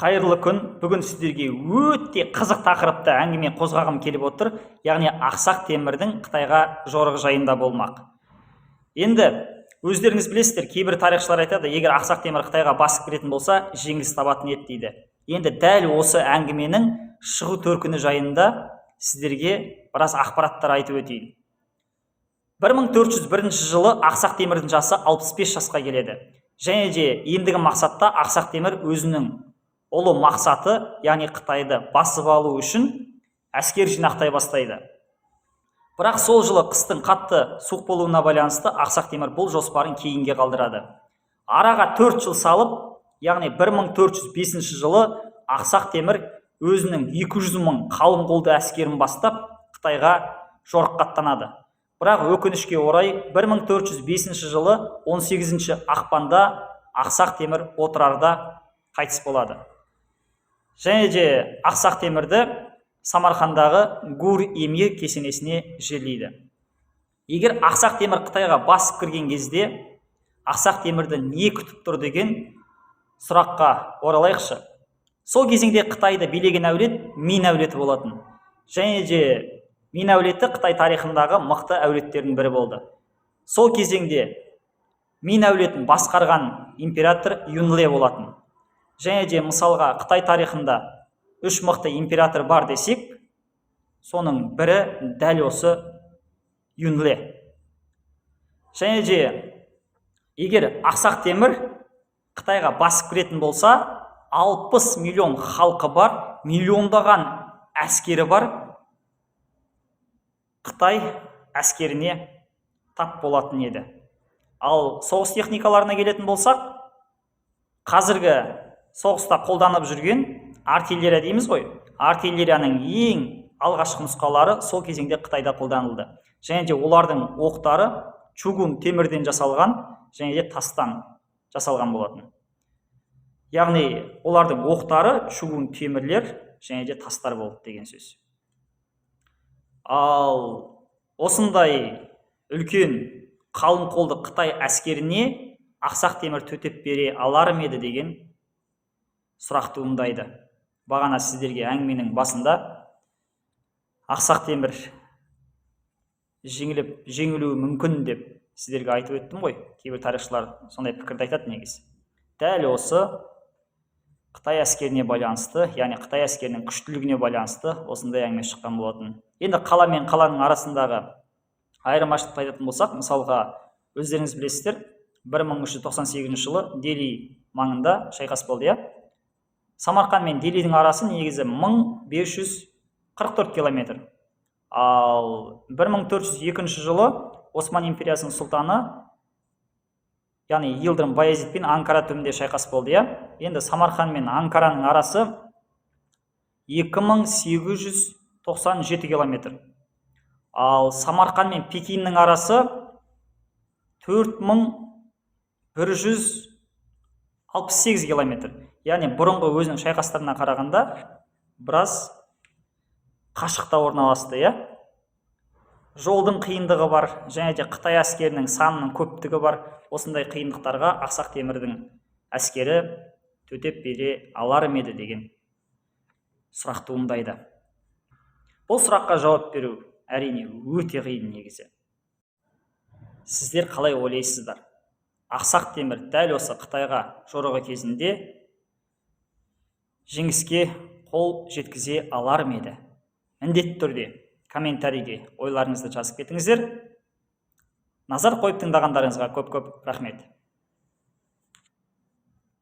Қайырлы күн. Бүгін сіздерге өте қызық тақырыпта әңгіме қозғағым келіп отыр. Яғни Ақсақ Темірдің Қытайға жорығы жайында болмақ. Енді өздеріңіз білесіздер, кейбір тарихшылар айтады, егер Ақсақ Темір Қытайға басып кіретін болса, жеңіліс табатын еді дейді. Енді дәл осы әңгіменің шығу төркіні жайында сіздерге біраз ақпараттар айтып өтейін. 1401 жылы Ақсақ Темірдің жасы 65 жасқа келеді. Және де ендігі мақсатта Ақсақ Темір өзінің ұлы мақсаты, яғни Қытайды басып алу үшін әскер жинақтай бастайды. Бірақ сол жылы қыстың қатты суық болуына байланысты Ақсақ Темір бұл жоспарын кейінге қалдырады. Араға 4 жыл салып, яғни 1405 жылы Ақсақ Темір өзінің 200 мың қалың қолды әскерін бастап Қытайға жорыққа аттанады. Бірақ өкінішке орай 1405 жылы 18 ақпанда Ақсақ Темір Отырарда қайтыс болады. Және де Ақсақ Темірді Самарқандағы Гур-Емир кесенесіне жерлейді. Егер Ақсақ Темір Қытайға басып кірген кезде Ақсақ Темірді не күтіп тұр деген сұраққа оралайықшы. Сол кезеңде Қытайды билеген әулет Мин әулеті болатын. Және де Мин әулеті Қытай тарихындағы мықты әулеттердің бірі болды. Сол кезеңде Мин әулетін басқарған император Юнле болатын. Және де мысалға Қытай тарихында 3 мықты император бар десек, соның бірі дәл осы Юнле. Және де егер Ақсақ Темір Қытайға басып кіретін болса, 60 миллион халқы бар, миллиондаған әскері бар Қытай әскеріне тап болатын еді. Ал соғыс техникаларына келетін болсақ, қазіргі соғыста қолданып жүрген артиллерия дейміз ғой. Артиллерияның ең алғашқы нұсқалары сол кезеңде Қытайда қолданылды. Және де олардың оқтары чугун темірден жасалған, және де тастан жасалған болатын. Яғни олардың оқтары чугун темірлер және де тастар болды деген сөз. Ал осындай үлкен қалың қолды Қытай әскеріне Ақсақ Темір төтеп бере алар ма еді деген сұрақ туындайды. Бағана сіздерге әңгіменің басында Ақсақ Темір жеңілуі мүмкін деп сіздерге айтып өттім ғой. Кейбір тарихшылар сондай пікірді айтады негізі. Дәл осы Қытай әскеріне байланысты, яғни Қытай әскерінің күштілігіне байланысты осындай әңгіме шыққан болатын. Енді қала мен қаланың арасындағы айырмашылықты айтатын болсақ, мысалға өздеріңіз білесіздер, 1398 жылы Дели маңында шайқас болды. Самарқан мен Делидің арасы негізі 1544 километр. Ал 1402 жылы Осман империясының сұлтаны, яғни Йылдырым Баязид пен Анкара түбінде шайқас болды. Енді Самарқан мен Анкараның арасы 2897 километр. Ал Самарқан мен Пекиннің арасы 4168 километр. Яғни бұрынғы өзінің шайқастарына қарағанда біраз қашықта орналасты. Жолдың қиындығы бар, және де Қытай әскерінің санының көптігі бар. Осындай қиындықтарға Ақсақ Темірдің әскері төтеп бере алар ма еді деген сұрақ туындайды. Бұл сұраққа жауап беру әрине өте қиын негізі. Сіздер қалай ойлайсыздар? Ақсақ Темір дәл осы Қытайға жорығы кезінде жеңіске қол жеткізе алар ма еді? Міндетті түрде комментарийге ойларыңызды жазып кетіңіздер. Назар қойып тыңдағандарыңызға көп-көп рахмет.